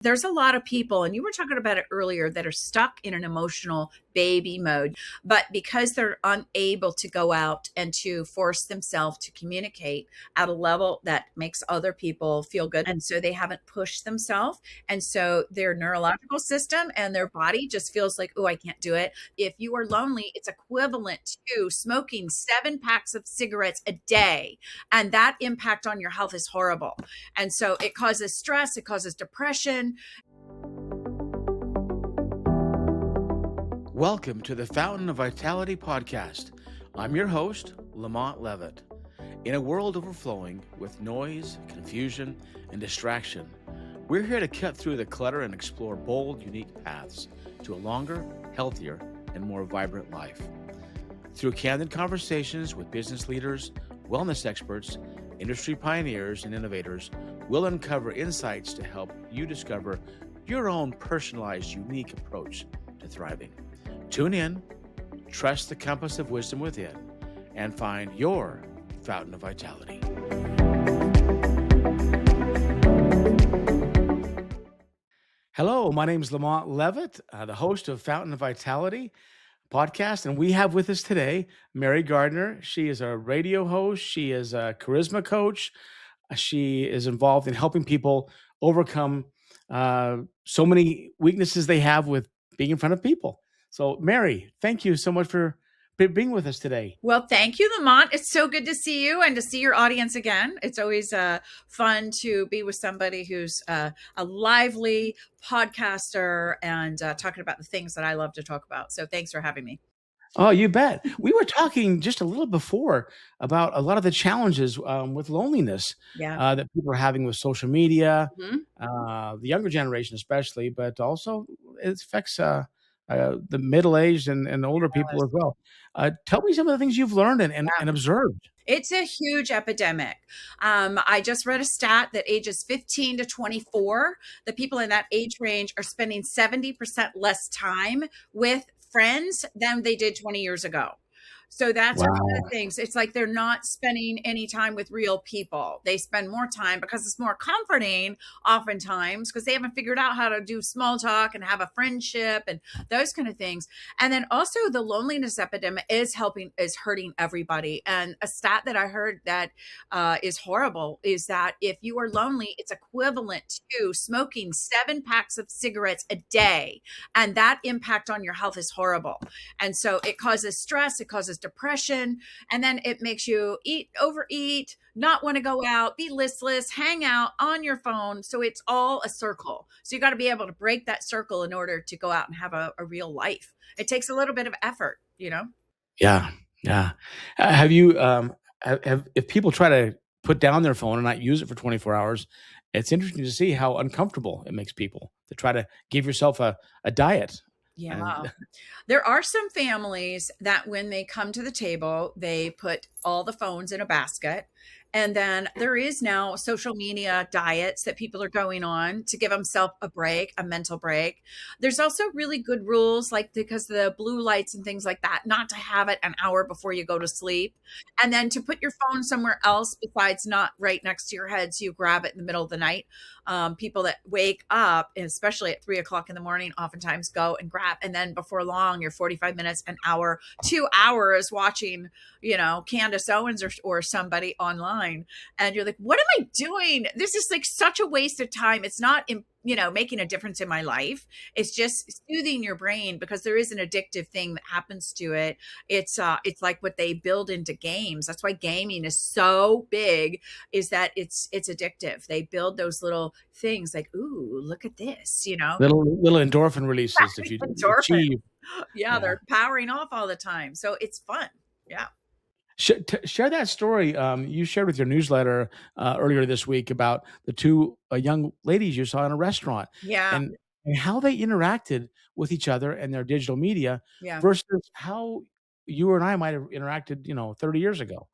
There's a lot of people, and you were talking about it earlier, that are stuck in an emotional baby mode, but because they're unable to go out and to force themselves to communicate at a level that makes other people feel good. And so they haven't pushed themselves. And so their neurological system and their body just feels like, oh, I can't do it. If you are lonely, it's equivalent to smoking 7 packs of cigarettes a day. And that impact on your health is horrible. And so it causes stress, it causes depression. Welcome to the Fountain of Vitality podcast. I'm your host, LaMont Leavitt. In a world overflowing with noise, confusion, and distraction, we're here to cut through the clutter and explore bold, unique paths to a longer, healthier, and more vibrant life. Through candid conversations with business leaders, wellness experts, industry pioneers, and innovators, we'll uncover insights to help you discover your own personalized, unique approach to thriving. Tune in, trust the compass of wisdom within, and find your fountain of vitality. Hello, my name is LaMont Leavitt, the host of Fountain of Vitality podcast, and we have with us today Mary Gardner. She is a radio host. She is a charisma coach. She is involved in helping people overcome so many weaknesses they have with being in front of people. So, Mary, thank you so much for being with us today. Well, thank you, Lamont. It's so good to see you and to see your audience again. It's always fun to be with somebody who's a lively podcaster and talking about the things that I love to talk about. So thanks for having me. Oh, you bet. We were talking just a little before about a lot of the challenges with loneliness that people are having with social media, the younger generation especially, but also it affects the middle-aged and older people as well. Tell me some of the things you've learned and observed. It's a huge epidemic. I just read a stat that ages 15 to 24, the people in that age range are spending 70% less time with friends than they did 20 years ago. So that's one of the things. It's like they're not spending any time with real people. They spend more time because it's more comforting oftentimes because they haven't figured out how to do small talk and have a friendship and those kind of things. And then also the loneliness epidemic is hurting everybody. And a stat that I heard that is horrible is that if you are lonely, it's equivalent to smoking 7 packs of cigarettes a day. And that impact on your health is horrible. And so it causes stress, it causes depression, and then it makes you overeat, not want to go out, be listless, hang out on your phone. So it's all a circle. So you got to be able to break that circle in order to go out and have a real life. It takes a little bit of effort, you know? Yeah. Have you, if people try to put down their phone and not use it for 24 hours, it's interesting to see how uncomfortable it makes people to try to give yourself a diet. Yeah. There are some families that when they come to the table, they put all the phones in a basket. And then there is now social media diets that people are going on to give themselves a break, a mental break. There's also really good rules, like because the blue lights and things like that, not to have it an hour before you go to sleep. And then to put your phone somewhere else besides not right next to your head. So you grab it in the middle of the night. People that wake up, and especially at 3 o'clock in the morning, oftentimes go and grab. And then before long, you're 45 minutes, an hour, 2 hours watching, Candace Owens or somebody online. And you're like, what am I doing? This is like such a waste of time. It's not, making a difference in my life. It's just soothing your brain because there is an addictive thing that happens to it. It's like what they build into games. That's why gaming is so big, is that it's addictive. They build those little things like, ooh, look at this, Little endorphin releases if you achieve. Yeah, they're powering off all the time. So it's fun. Yeah. Share that story you shared with your newsletter earlier this week about the two young ladies you saw in a restaurant, and how they interacted with each other and their digital media versus how you and I might have interacted, 30 years ago.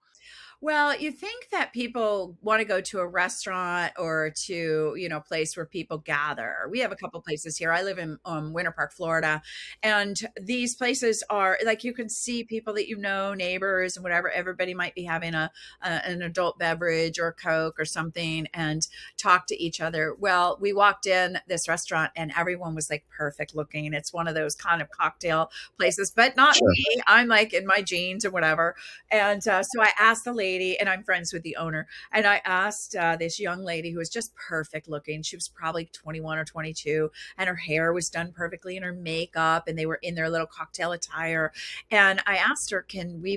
Well, you think that people want to go to a restaurant or to, a place where people gather. We have a couple places here. I live in Winter Park, Florida, and these places are like you can see people that neighbors and whatever. Everybody might be having an adult beverage or a Coke or something and talk to each other. Well, we walked in this restaurant and everyone was like perfect looking. It's one of those kind of cocktail places, but not Sure. me. I'm like in my jeans or whatever. And so I asked the lady, and I'm friends with the owner, and I asked this young lady who was just perfect looking. She was probably 21 or 22, and her hair was done perfectly and her makeup, and they were in their little cocktail attire. And I asked her, can I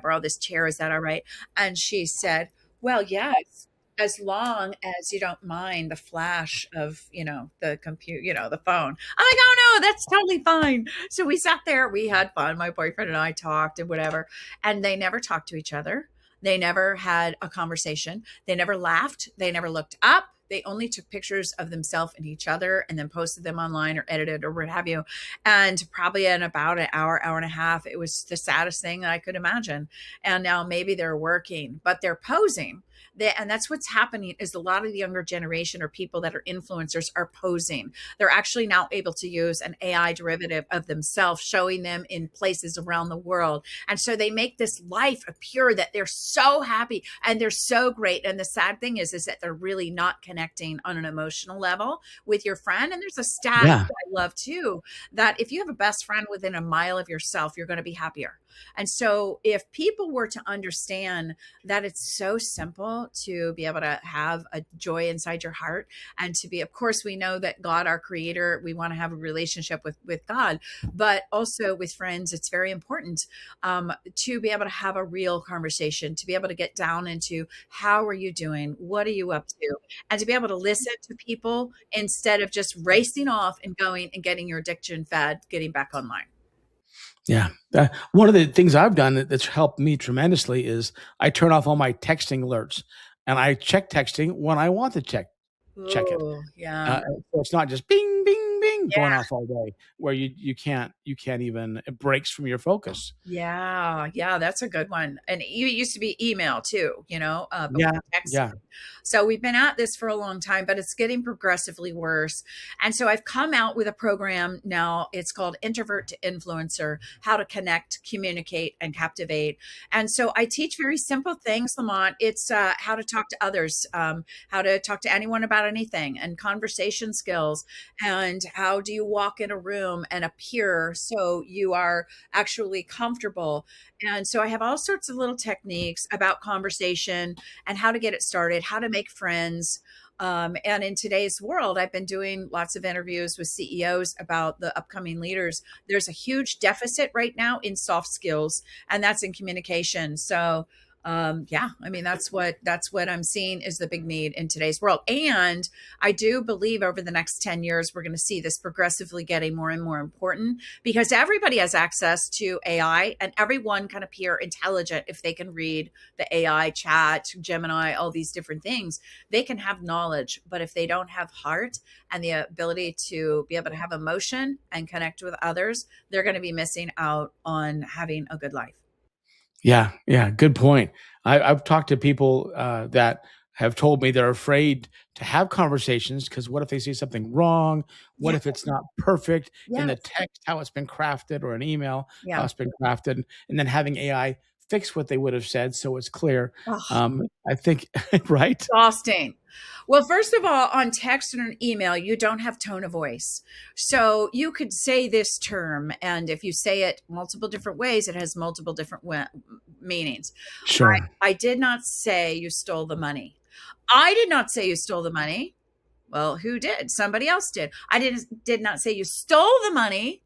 borrow this chair? Is that all right? And she said, well, yes, as long as you don't mind the flash of, the computer, the phone. I'm like, oh no, that's totally fine. So we sat there, we had fun. My boyfriend and I talked and whatever. And they never talked to each other. They never had a conversation. They never laughed. They never looked up. They only took pictures of themselves and each other and then posted them online or edited or what have you. And probably in about an hour, hour and a half, it was the saddest thing that I could imagine. And now maybe they're working, but they're posing. And that's what's happening is a lot of the younger generation or people that are influencers are posing. They're actually now able to use an AI derivative of themselves, showing them in places around the world. And so they make this life appear that they're so happy and they're so great. And the sad thing is that they're really not connecting on an emotional level with your friend. And there's a stat Yeah. that I love too, that if you have a best friend within a mile of yourself, you're going to be happier. And so if people were to understand that it's so simple to be able to have a joy inside your heart and to be, of course, we know that God, our creator, we want to have a relationship with God, but also with friends, it's very important to be able to have a real conversation, to be able to get down into how are you doing? What are you up to? And to be able to listen to people instead of just racing off and going and getting your addiction fed, getting back online. Yeah. One of the things I've done that's helped me tremendously is I turn off all my texting alerts and I check texting when I want to check it. Oh, yeah. So it's not just bing, bing, bing Yeah. going off all day where you can't even, it breaks from your focus. Yeah, yeah, that's a good one. And it used to be email too, before Yeah. Yeah. texting. So we've been at this for a long time, but it's getting progressively worse. And so I've come out with a program now. It's called Introvert to Influencer: How to Connect, Communicate, and Captivate. And so I teach very simple things, Lamont. It's how to talk to others, how to talk to anyone about anything, and conversation skills, and how do you walk in a room and appear so you are actually comfortable. And so I have all sorts of little techniques about conversation and how to get it started, how to make friends. And in today's world, I've been doing lots of interviews with CEOs about the upcoming leaders. There's a huge deficit right now in soft skills, and that's in communication. So yeah, I mean, that's what I'm seeing is the big need in today's world. And I do believe over the next 10 years, we're going to see this progressively getting more and more important because everybody has access to AI and everyone can appear intelligent if they can read the AI chat, Gemini, all these different things. They can have knowledge, but if they don't have heart and the ability to be able to have emotion and connect with others, they're going to be missing out on having a good life. Yeah, yeah, good point. I've talked to people that have told me they're afraid to have conversations because what if they say something wrong? What Yeah. if it's not perfect in the Yes. text, how it's been crafted, or an email, how Yeah. it's been crafted, and then having AI fix what they would have said so it's clear. Oh, I think, right? exhausting. Well, first of all, on text and an email, you don't have tone of voice. So you could say this term, and if you say it multiple different ways, it has multiple different meanings. Sure. I did not say you stole the money. I did not say you stole the money. Well, who did? Somebody else did. I did not say you stole the money.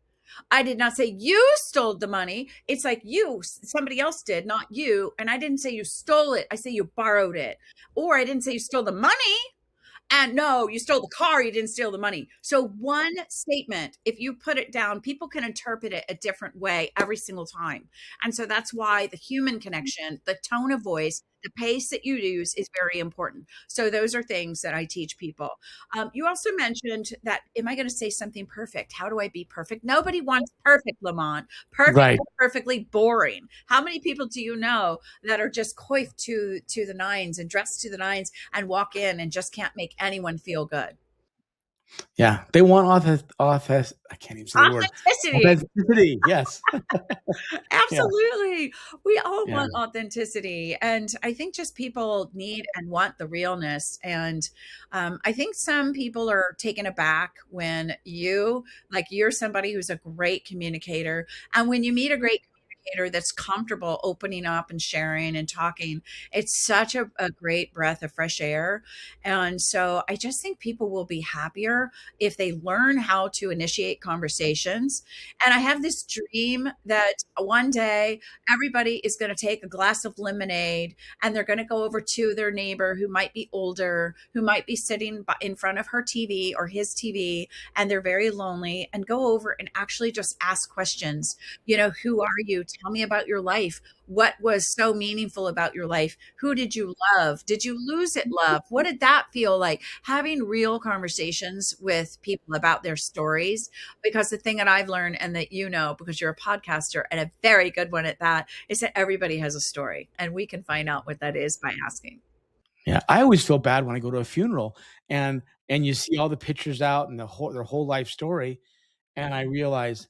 I did not say you stole the money. It's like somebody else did, not you. And I didn't say you stole it. I say you borrowed it. Or I didn't say you stole the money. And no, you stole the car, you didn't steal the money. So one statement, if you put it down, people can interpret it a different way every single time. And so that's why the human connection, the tone of voice, The pace that you use is very important. So those are things that I teach people. You also mentioned that, am I going to say something perfect? How do I be perfect? Nobody wants perfect, Lamont. Perfect Right. is perfectly boring. How many people do you know that are just coiffed to the nines and dressed to the nines and walk in and just can't make anyone feel good? Yeah. They want I can't even say the word. Authenticity. Authenticity. Yes. Yeah. Absolutely. We all Yeah. want authenticity. And I think just people need and want the realness. And I think some people are taken aback when you're somebody who's a great communicator. And when you meet a great communicator that's comfortable opening up and sharing and talking, it's such a great breath of fresh air. And so I just think people will be happier if they learn how to initiate conversations. And I have this dream that one day everybody is going to take a glass of lemonade and they're going to go over to their neighbor who might be older, who might be sitting in front of her TV or his TV, and they're very lonely, and go over and actually just ask questions. Who are you? Tell me about your life. What was so meaningful about your life? Who did you love? Did you lose it, love? What did that feel like? Having real conversations with people about their stories, because the thing that I've learned, and that because you're a podcaster and a very good one at that, is that everybody has a story and we can find out what that is by asking. Yeah. I always feel bad when I go to a funeral and you see all the pictures out and their whole life story, and I realize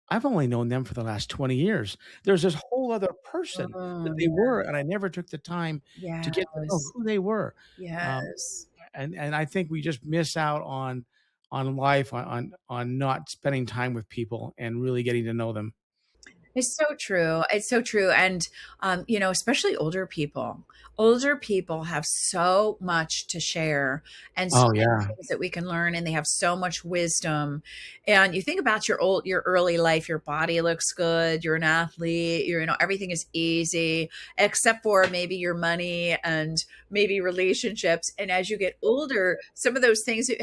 I've only known them for the last 20 years. There's this whole other person that Oh, they were, and I never took the time to get to know yes. who they were. Um, Yes. and I think we just miss out on life, on not spending time with people and really getting to know them. It's so true. It's so true. And, especially older people. Older people have so much to share and so Oh, many yeah. things that we can learn, and they have so much wisdom. And you think about your early life, your body looks good, you're an athlete, everything is easy, except for maybe your money and maybe relationships. And as you get older, some of those things you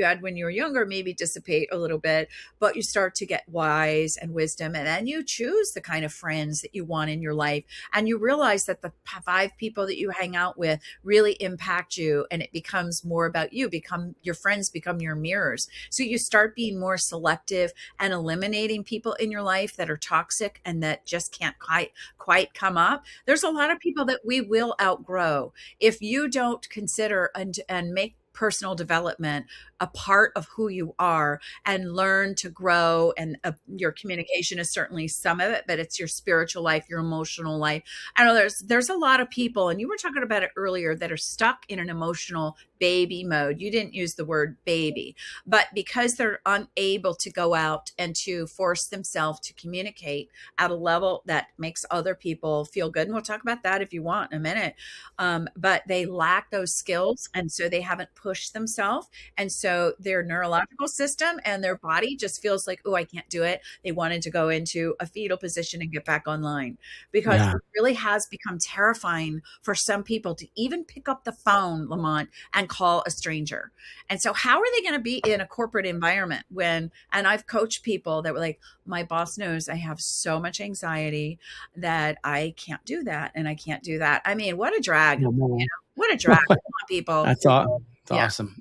had when you were younger maybe dissipate a little bit, but you start to get wise and wisdom, and then you choose the kind of friends that you want in your life, and you realize that the 5 people that you hang out with really impact you, and it becomes more about you. Become your friends become your mirrors, so you start being more selective and eliminating people in your life that are toxic and that just can't quite come up. There's a lot of people that we will outgrow if you don't consider and make personal development a part of who you are, and learn to grow. And your communication is certainly some of it, but it's your spiritual life, your emotional life. I know there's a lot of people, and you were talking about it earlier, that are stuck in an emotional baby mode. You didn't use the word baby, but because they're unable to go out and to force themselves to communicate at a level that makes other people feel good. And we'll talk about that if you want in a minute. But they lack those skills, and so they haven't pushed themselves, and so their neurological system and their body just feels like, oh, I can't do it. They wanted to go into a fetal position and get back online, because Yeah. it really has become terrifying for some people to even pick up the phone, Lamont, and call a stranger. And so how are they going to be in a corporate environment and I've coached people that were like, my boss knows I have so much anxiety that I can't do that. And I can't do that. I mean, what a drag. No, no. What a drag. Come on, people. That's Yeah. awesome.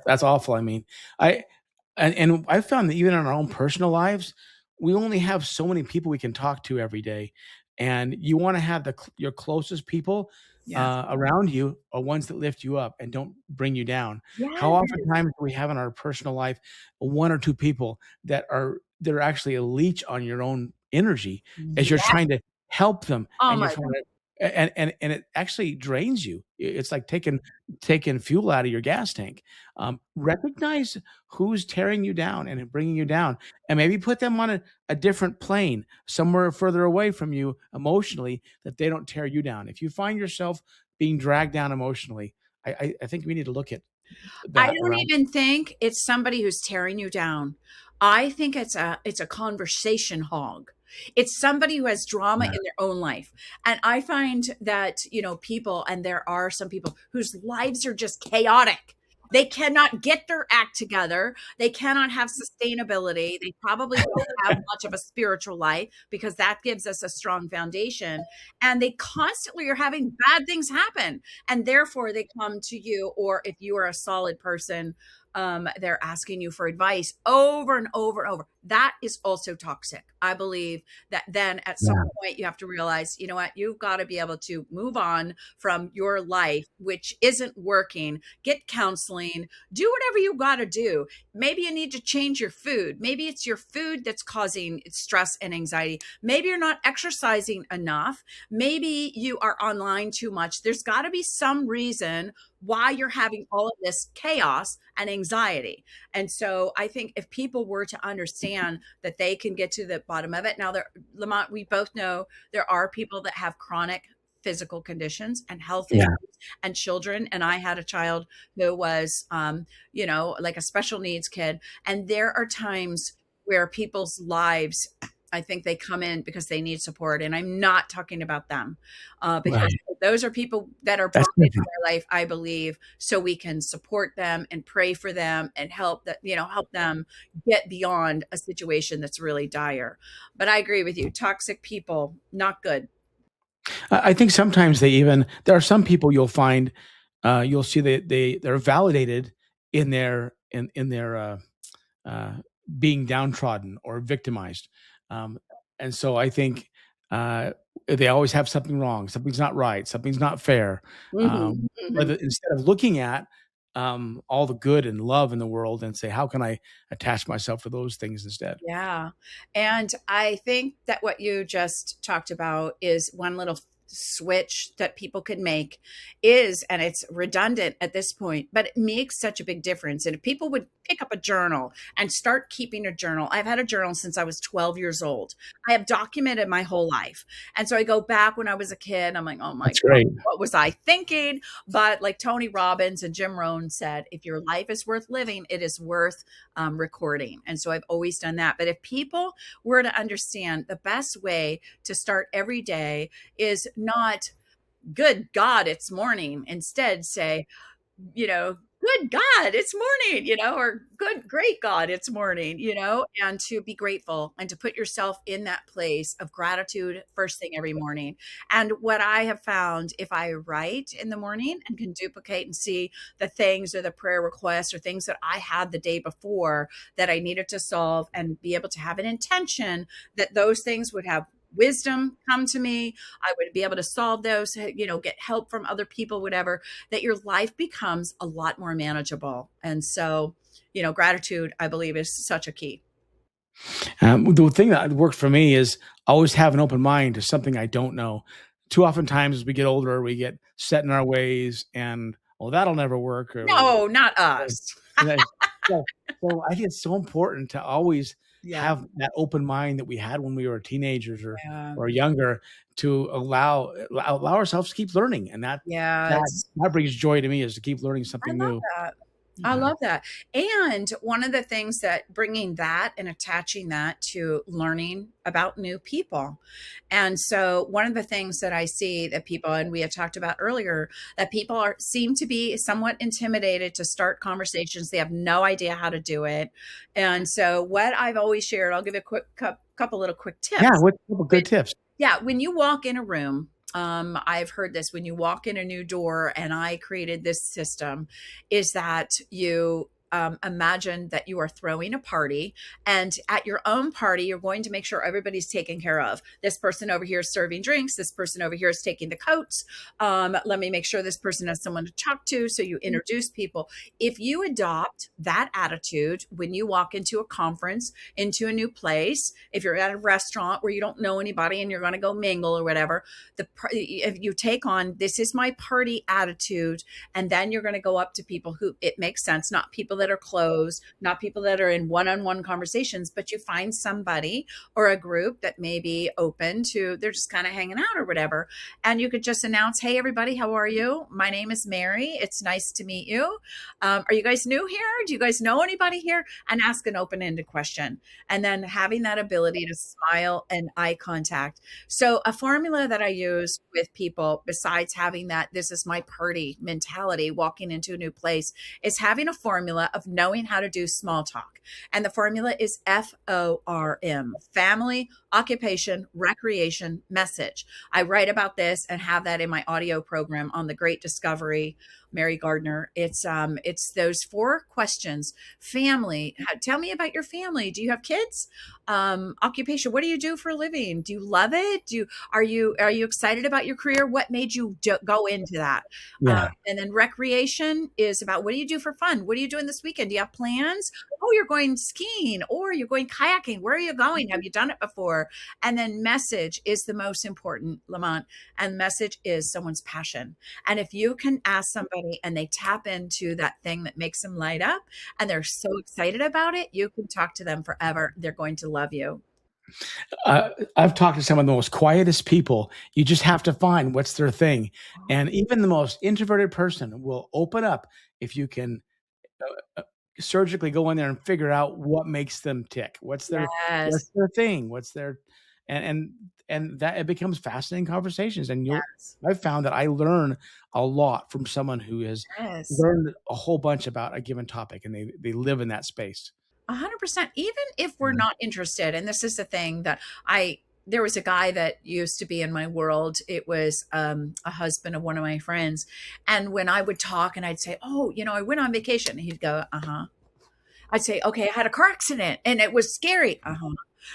That's awful. I mean, I and I found that even in our own personal lives, we only have so many people we can talk to every day, and you want to have your closest people Yes. around you are ones that lift you up and don't bring you down. How Yes. oftentimes do we have in our personal life one or two people they're actually a leech on your own energy as you're Yeah. trying to help them, Oh and you're my trying to and it actually drains you. It's like taking fuel out of your gas tank. Recognize who's tearing you down and bringing you down, and maybe put them on a different plane, somewhere further away from you emotionally, that they don't tear you down. If you find yourself being dragged down emotionally, I think we need to look at I that don't around. even think it's somebody who's tearing you down. I think it's a conversation hog. It's somebody who has drama Yeah. in their own life. And I find that, people, and there are some people whose lives are just chaotic. They cannot get their act together. They cannot have sustainability. They probably don't have much of a spiritual life because that gives us a strong foundation. And they constantly are having bad things happen. And therefore, they come to you, or if you are a solid person, they're asking you for advice over and over and over. That is also toxic. I believe that then at some Yeah. point you have to realize, you know what, you've got to be able to move on from your life, which isn't working. Get counseling, do whatever you got to do. Maybe you need to change your food. Maybe it's your food that's causing stress and anxiety. Maybe you're not exercising enough. Maybe you are online too much. There's got to be some reason why you're having all of this chaos and anxiety. And so I think if people were to understand that they can get to the bottom of it. Now, Lamont, we both know there are people that have chronic physical conditions and health issues Yeah. and children. And I had a child who was, like a special needs kid. And there are times where people's lives, I think they come in because they need support. And I'm not talking about them because Right. those are people that are brought That's into different. our life, I believe, so we can support them and pray for them and help them get beyond a situation that's really dire. But I agree with you. Toxic people, not good. I think sometimes there are some people you'll find, you'll see they're validated in their uh, being downtrodden or victimized. Um, and so I think they always have something wrong. Something's not right. Something's not fair. Hmm. Hmm. Instead of looking at all the good and love in the world and say, how can I attach myself to those things instead? Yeah. And I think that what you just talked about is one little switch that people could make and it's redundant at this point, but it makes such a big difference. And if people would pick up a journal and start keeping a journal, I've had a journal since I was 12 years old. I have documented my whole life. And so I go back when I was a kid, I'm like, oh my That's God, great. what was I thinking? But like Tony Robbins and Jim Rohn said, if your life is worth living, it is worth recording. And so I've always done that. But if people were to understand the best way to start every day is not good God, it's morning. Instead, say, good God, it's morning, or good, great God, it's morning, and to be grateful and to put yourself in that place of gratitude first thing every morning. And what I have found, if I write in the morning and can duplicate and see the things or the prayer requests or things that I had the day before that I needed to solve and be able to have an intention that those things would have wisdom come to me, I would be able to solve those, get help from other people, whatever, that your life becomes a lot more manageable. And so, gratitude, I believe, is such a key. The thing that worked for me is always have an open mind to something I don't know. Too often times as we get older, we get set in our ways and, well, that'll never work. No, not Or us. so, so I think it's so important to always Yeah. have that open mind that we had when we were teenagers Yeah. or younger to allow ourselves to keep learning. And that Yes. that brings joy to me is to keep learning I something love new. that. I Yeah. love that. And one of the things that bringing that and attaching that to learning about new people. And so one of the things that I see that people, and we had talked about earlier, that people seem to be somewhat intimidated to start conversations. They have no idea how to do it. And so what I've always shared, I'll give a couple little quick Yeah. tips. What couple good tips? Yeah, when you walk in a room, I've heard this when you walk in a new door, and I created this system, is that you imagine that you are throwing a party, and at your own party, you're going to make sure everybody's taken care of. This person over here is serving drinks. This person over here is taking the coats. Let me make sure this person has someone to talk to. So you introduce people. If you adopt that attitude when you walk into a conference, into a new place, if you're at a restaurant where you don't know anybody and you're going to go mingle or whatever, if you take on this is my party attitude, and then you're going to go up to people who it makes sense, not people that are closed, not people that are in one-on-one conversations, but you find somebody or a group that may be open to, they're just kind of hanging out or whatever. And you could just announce, hey, everybody, how are you? My name is Mary. It's nice to meet you. Are you guys new here? Do you guys know anybody here? And ask an open-ended question. And then having that ability to smile and eye contact. So a formula that I use with people, besides having that, this is my party mentality, walking into a new place, is having a formula of knowing how to do small talk. And the formula is FORM: family, occupation, recreation, message. I write about this and have that in my audio program on the Great Discovery, Mary Gardner. It's those 4 questions. Family, tell me about your family. Do you have kids? Occupation, what do you do for a living? Do you love it? Are you excited about your career? What made you go into that? Yeah. And then recreation is about, what do you do for fun? What are you doing this weekend? Do you have plans? Oh, you're going skiing or you're going kayaking. Where are you going? Have you done it before? And then message is the most important, Lamont. And message is someone's passion. And if you can ask somebody and they tap into that thing that makes them light up and they're so excited about it, you can talk to them forever. They're going to love you. I've talked to some of the most quietest people. You just have to find what's their thing. And even the most introverted person will open up if you can surgically go in there and figure out what makes them tick. What's their thing? What's their and that it becomes fascinating conversations. And I've found that I learn a lot from someone who has learned a whole bunch about a given topic, and they live in that space. 100%. Even if we're not interested, and this is the thing that there was a guy that used to be in my world. It was a husband of one of my friends. And when I would talk and I'd say, oh, I went on vacation. And he'd go, uh-huh. I'd say, okay, I had a car accident and it was scary. Uh-huh.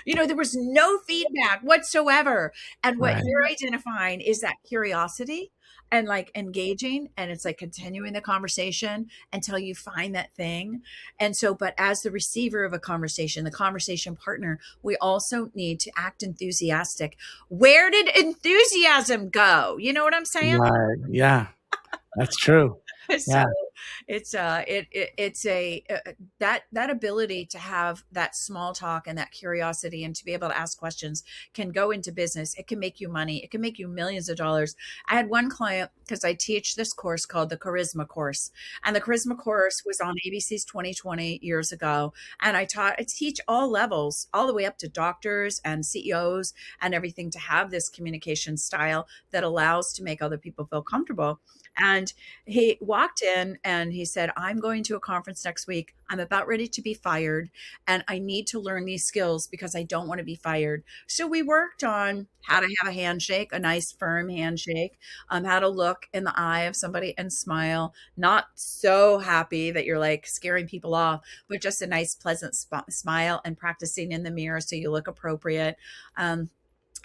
There was no feedback whatsoever. And what you're identifying is that curiosity and like engaging, and it's like continuing the conversation until you find that thing. And so, but as the receiver of a conversation, the conversation partner, we also need to act enthusiastic. Where did enthusiasm go? You know what I'm saying? Right. Yeah, that's true. So it's that ability to have that small talk and that curiosity and to be able to ask questions can go into business. It can make you money. It can make you millions of dollars. I had one client, because I teach this course called the Charisma course, and the Charisma course was on ABC's 2020 years ago. And I teach all levels, all the way up to doctors and CEOs and everything, to have this communication style that allows to make other people feel comfortable. And he walked in and he said, I'm going to a conference next week. I'm about ready to be fired and I need to learn these skills because I don't want to be fired. So we worked on how to have a handshake, a nice firm handshake, how to look in the eye of somebody and smile, not so happy that you're like scaring people off, but just a nice, pleasant smile, and practicing in the mirror so you look appropriate.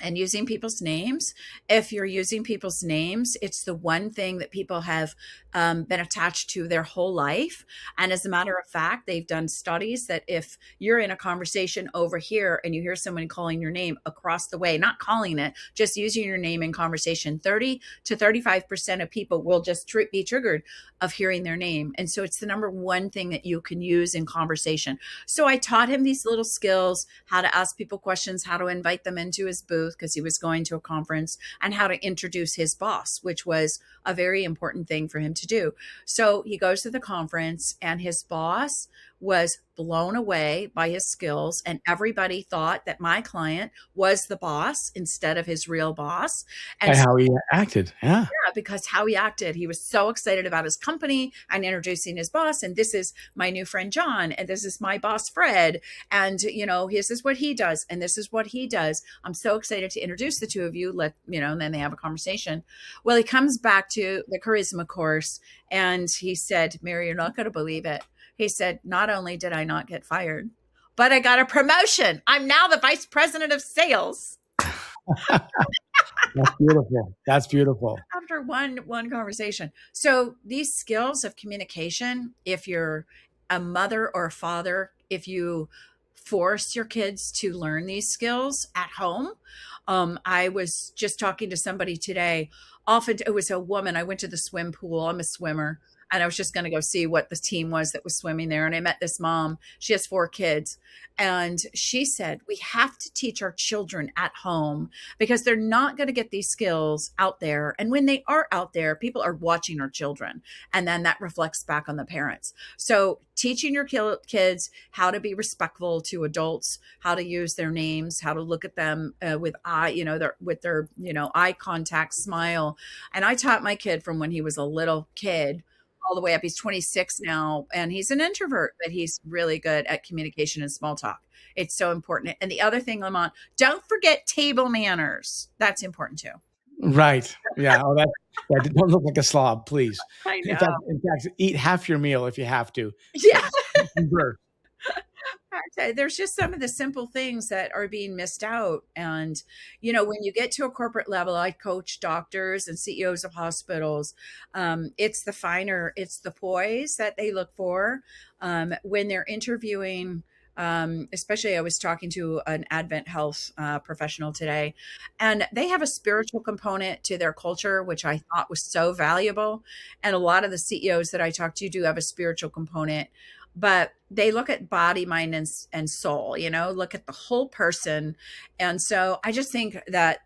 And using people's names. If you're using people's names, it's the one thing that people have been attached to their whole life. And as a matter of fact, they've done studies that if you're in a conversation over here and you hear someone calling your name across the way, not calling it, just using your name in conversation, 30 to 35% of people will just be triggered of hearing their name. And so it's the number one thing that you can use in conversation. So I taught him these little skills, how to ask people questions, how to invite them into his booth because he was going to a conference, and how to introduce his boss, which was a very important thing for him to do. So he goes to the conference and his boss was blown away by his skills, and everybody thought that my client was the boss instead of his real boss. And how he acted. Yeah, because how he acted. He was so excited about his company and introducing his boss. And this is my new friend, John. And this is my boss, Fred. And, this is what he does. And this is what he does. I'm so excited to introduce the two of you. And then they have a conversation. Well, he comes back to the Charisma course and he said, Mary, you're not going to believe it. He said, not only did I not get fired, but I got a promotion. I'm now the vice president of sales. That's beautiful. That's beautiful. After one conversation. So these skills of communication, if you're a mother or a father, if you force your kids to learn these skills at home. I was just talking to somebody today. Often it was a woman. I went to the swim pool. I'm a swimmer. and I was just going to go see what the team was that was swimming there. And I met this mom. She has 4 kids. And she said, we have to teach our children at home because they're not going to get these skills out there. And when they are out there, people are watching our children. And then that reflects back on the parents. So teaching your kids how to be respectful to adults, how to use their names, how to look at them with their eye contact, smile. And I taught my kid from when he was a little kid all the way up. He's 26 now, and he's an introvert, but he's really good at communication and small talk. It's so important. And the other thing, Lamont, don't forget table manners. That's important too. Right. Yeah. Oh, don't look like a slob, please. I In know. fact, eat half your meal if you have to. Yeah. Sure. There's just some of the simple things that are being missed out. And, when you get to a corporate level, I coach doctors and CEOs of hospitals. It's the poise that they look for when they're interviewing. Especially, I was talking to an Advent Health professional today, and they have a spiritual component to their culture, which I thought was so valuable. And a lot of the CEOs that I talk to do have a spiritual component, but they look at body, mind, and soul, look at the whole person. And so I just think that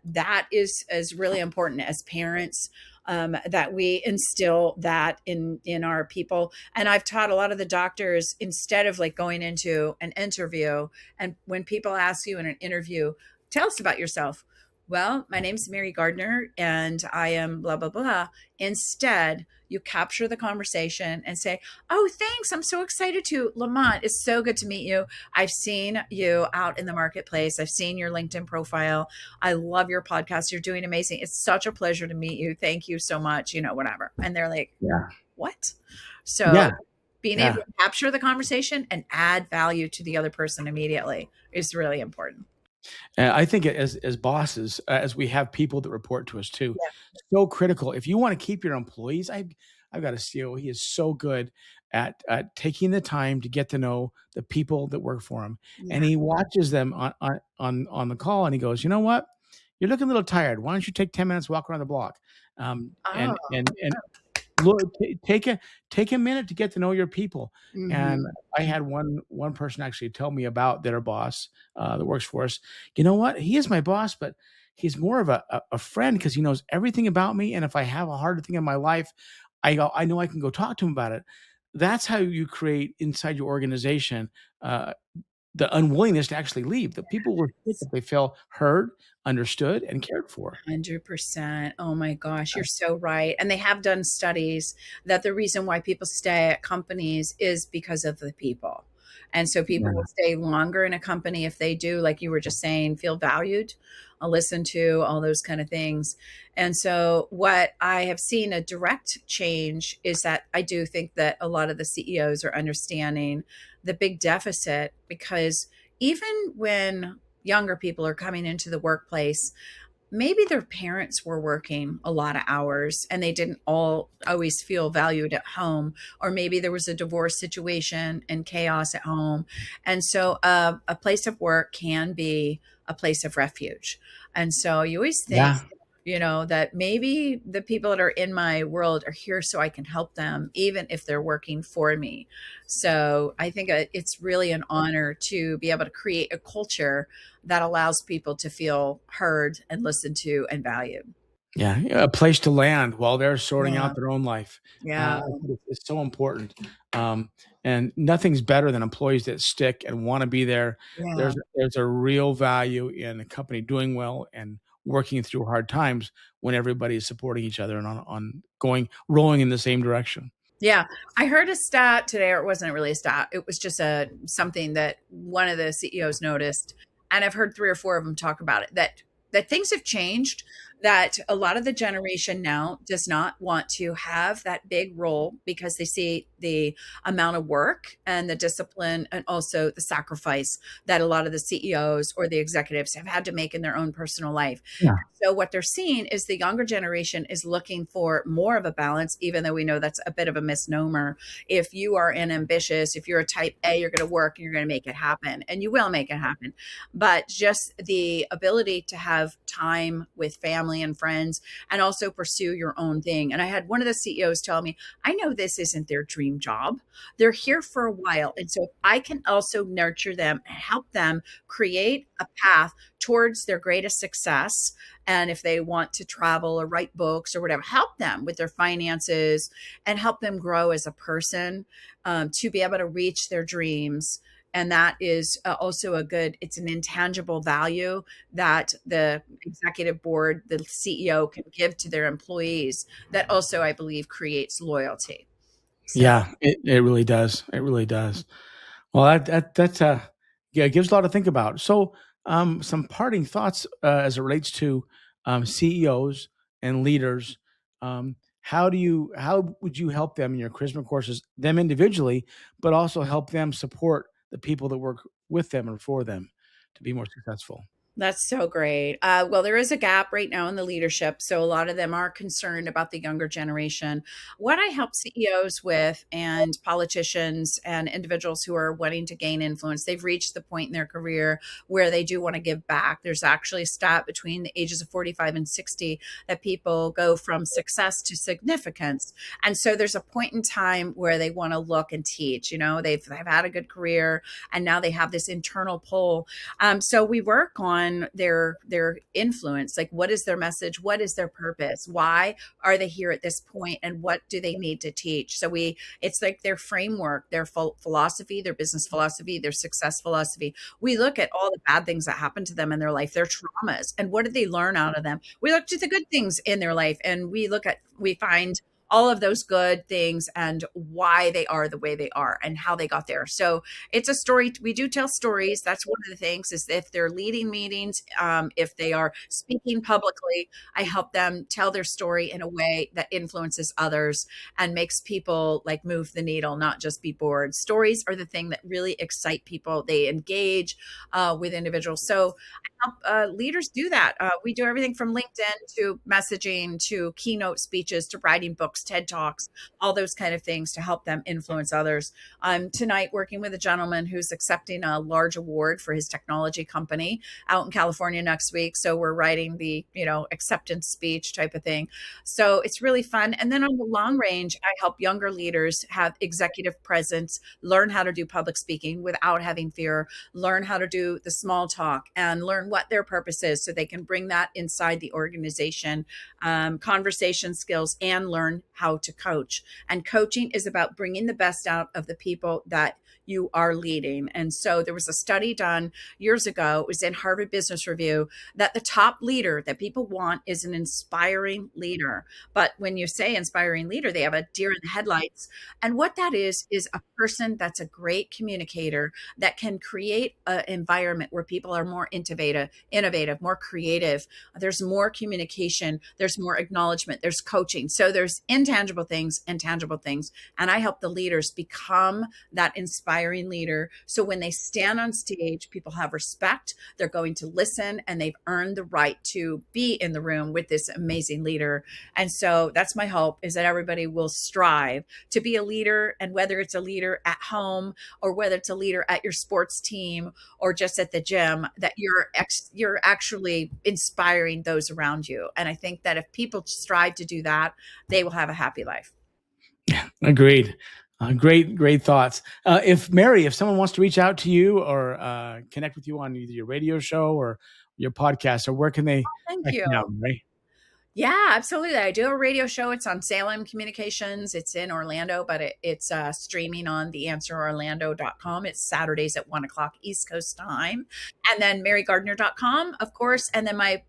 is really important as parents, that we instill that in our people. And I've taught a lot of the doctors, instead of like going into an interview, and when people ask you in an interview, tell us about yourself. Well, my name's Mary Gardner and I am blah, blah, blah. Instead, you capture the conversation and say, oh, thanks. I'm so excited to. Lamont, it's so good to meet you. I've seen you out in the marketplace. I've seen your LinkedIn profile. I love your podcast. You're doing amazing. It's such a pleasure to meet you. Thank you so much, whatever. And they're like, Yeah. what? So Yeah. being able to capture the conversation and add value to the other person immediately is really important. I think as bosses, as we have people that report to us too, so critical. If you want to keep your employees, I've got a CEO. He is so good at taking the time to get to know the people that work for him, and he watches them on the call, and he goes, you know what, you're looking a little tired. Why don't you take 10 minutes, walk around the block, and look, take a minute to get to know your people. Mm-hmm. And I had one person actually tell me about their boss that works for us. You know what? He is my boss, but he's more of a friend because he knows everything about me. And if I have a hard thing in my life, I know I can go talk to him about it. That's how you create inside your organization the unwillingness to actually leave. The people will think that they feel heard, understood, and cared for. 100%. Oh my gosh, you're so right. And they have done studies that the reason why people stay at companies is because of the people. And so people will stay longer in a company if they do, like you were just saying, feel valued, listened to, all those kind of things. And so what I have seen a direct change is that I do think that a lot of the CEOs are understanding the big deficit, because even when younger people are coming into the workplace, maybe their parents were working a lot of hours and they didn't always feel valued at home, or maybe there was a divorce situation and chaos at home. And so a place of work can be a place of refuge. And so you always think, that maybe the people that are in my world are here so I can help them, even if they're working for me. So I think it's really an honor to be able to create a culture that allows people to feel heard and listened to and valued. Yeah, a place to land while they're sorting out their own life. Yeah. It's so important. And nothing's better than employees that stick and want to be there. Yeah. There's a real value in a company doing well and working through hard times when everybody is supporting each other and rolling in the same direction. Yeah. I heard a stat today, or it wasn't really a stat. It was just something that one of the CEOs noticed. And I've heard 3 or 4 of them talk about it, that things have changed, that a lot of the generation now does not want to have that big role because they see the amount of work and the discipline and also the sacrifice that a lot of the CEOs or the executives have had to make in their own personal life. Yeah. So what they're seeing is the younger generation is looking for more of a balance, even though we know that's a bit of a misnomer. If you are ambitious, if you're a type A, you're going to work and you're going to make it happen, and you will make it happen. But just the ability to have time with family family and friends, and also pursue your own thing. And I had one of the CEOs tell me, I know this isn't their dream job. They're here for a while. And so if I can also nurture them and help them create a path towards their greatest success, and if they want to travel or write books or whatever, help them with their finances and help them grow as a person, to be able to reach their dreams. And that is also it's an intangible value that the executive board, the CEO can give to their employees, that also, I believe, creates loyalty. So Yeah, it really does. It really does. Well, that's yeah, it gives a lot to think about. So, some parting thoughts as it relates to CEOs and leaders. How would you help them in your charisma courses, them individually, but also help them support the people that work with them and for them to be more successful? that's so great. Well, there is a gap right now in the leadership. So a lot of them are concerned about the younger generation. What I help CEOs with, and politicians and individuals who are wanting to gain influence, they've reached the point in their career where they do want to give back. There's actually a stat between the ages of 45 and 60 that people go from success to significance. And so there's a point in time where they want to look and teach. They've had a good career, and now they have this internal pull. So we work on their influence. Like, what is their message? What is their purpose? Why are they here at this point? And what do they need to teach? So it's like their framework, their philosophy, their business philosophy, their success philosophy. We look at all the bad things that happened to them in their life, their traumas, and what did they learn out of them? We look to the good things in their life, and we find all of those good things and why they are the way they are and how they got there. So it's a story. We do tell stories. That's one of the things, is if they're leading meetings, if they are speaking publicly, I help them tell their story in a way that influences others and makes people like move the needle, not just be bored. Stories are the thing that really excite people. They engage with individuals. So I help leaders do that. We do everything from LinkedIn to messaging to keynote speeches to writing books, TED Talks, all those kind of things to help them influence others. I'm tonight working with a gentleman who's accepting a large award for his technology company out in California next week. So we're writing the, acceptance speech type of thing. So it's really fun. And then on the long range, I help younger leaders have executive presence, learn how to do public speaking without having fear, learn how to do the small talk, and learn what their purpose is so they can bring that inside the organization, conversation skills, and learn how to coach. And coaching is about bringing the best out of the people that you are leading. And so there was a study done years ago, it was in Harvard Business Review, that the top leader that people want is an inspiring leader. But when you say inspiring leader, they have a deer in the headlights. And what that is a person that's a great communicator that can create an environment where people are more innovative, more creative. There's more communication, there's more acknowledgement, there's coaching. So there's intangible things and tangible things. And I help the leaders become that inspiring leader. So when they stand on stage, people have respect, they're going to listen, and they've earned the right to be in the room with this amazing leader. And so that's my hope, is that everybody will strive to be a leader. And whether it's a leader at home or whether it's a leader at your sports team or just at the gym, that you're actually inspiring those around you. And I think that if people strive to do that, they will have a happy life. Agreed. Great thoughts. If someone wants to reach out to you or connect with you on either your radio show or your podcast, or where can they Thank check you. you out, right? Yeah, absolutely. I do a radio show. It's on Salem Communications. It's in Orlando, but it's streaming on theanswerorlando.com. It's Saturdays at 1:00 East Coast time. And then marygardner.com, of course. And then my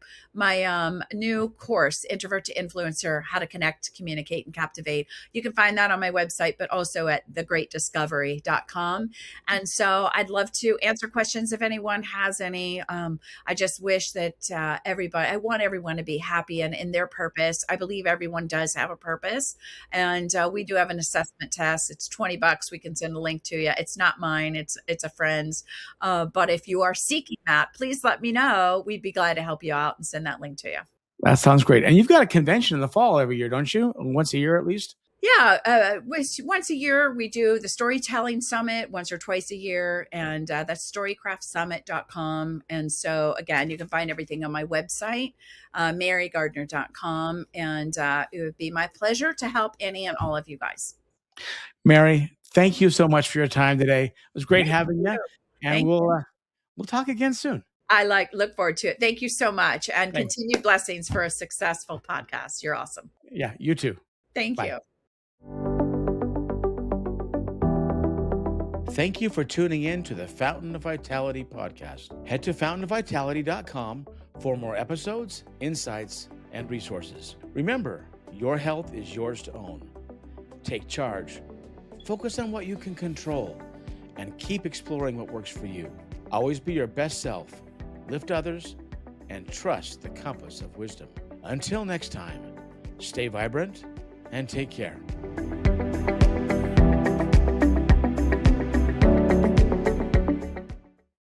new course, Introvert to Influencer, How to Connect, Communicate, and Captivate. You can find that on my website, but also at thegreatdiscovery.com. And so I'd love to answer questions if anyone has any. I just wish that I want everyone to be happy and in their purpose. I believe everyone does have a purpose. And we do have an assessment test. It's $20. We can send a link to you. It's not mine. It's a friend's. But if you are seeking that, please let me know. We'd be glad to help you out and send that link to you. That sounds great. And you've got a convention in the fall every year, don't you? Once a year at least? Yeah, once a year we do the storytelling summit once or twice a year, and that's storycraftsummit.com. And so again, you can find everything on my website, marygardner.com, and it would be my pleasure to help any and all of you guys. Mary, thank you so much for your time today. It was great Thank having you, you. and Thank you. we'll talk again soon. Look forward to it. Thank you so much, and Thanks. continued blessings for a successful podcast. You're awesome. Yeah, you too. Thank Bye. you. Thank you for tuning in to the Fountain of Vitality podcast. Head to fountainofvitality.com for more episodes, insights, and resources. Remember, your health is yours to own. Take charge, focus on what you can control, and keep exploring what works for you. Always be your best self, lift others, and trust the compass of wisdom. Until next time, stay vibrant and take care.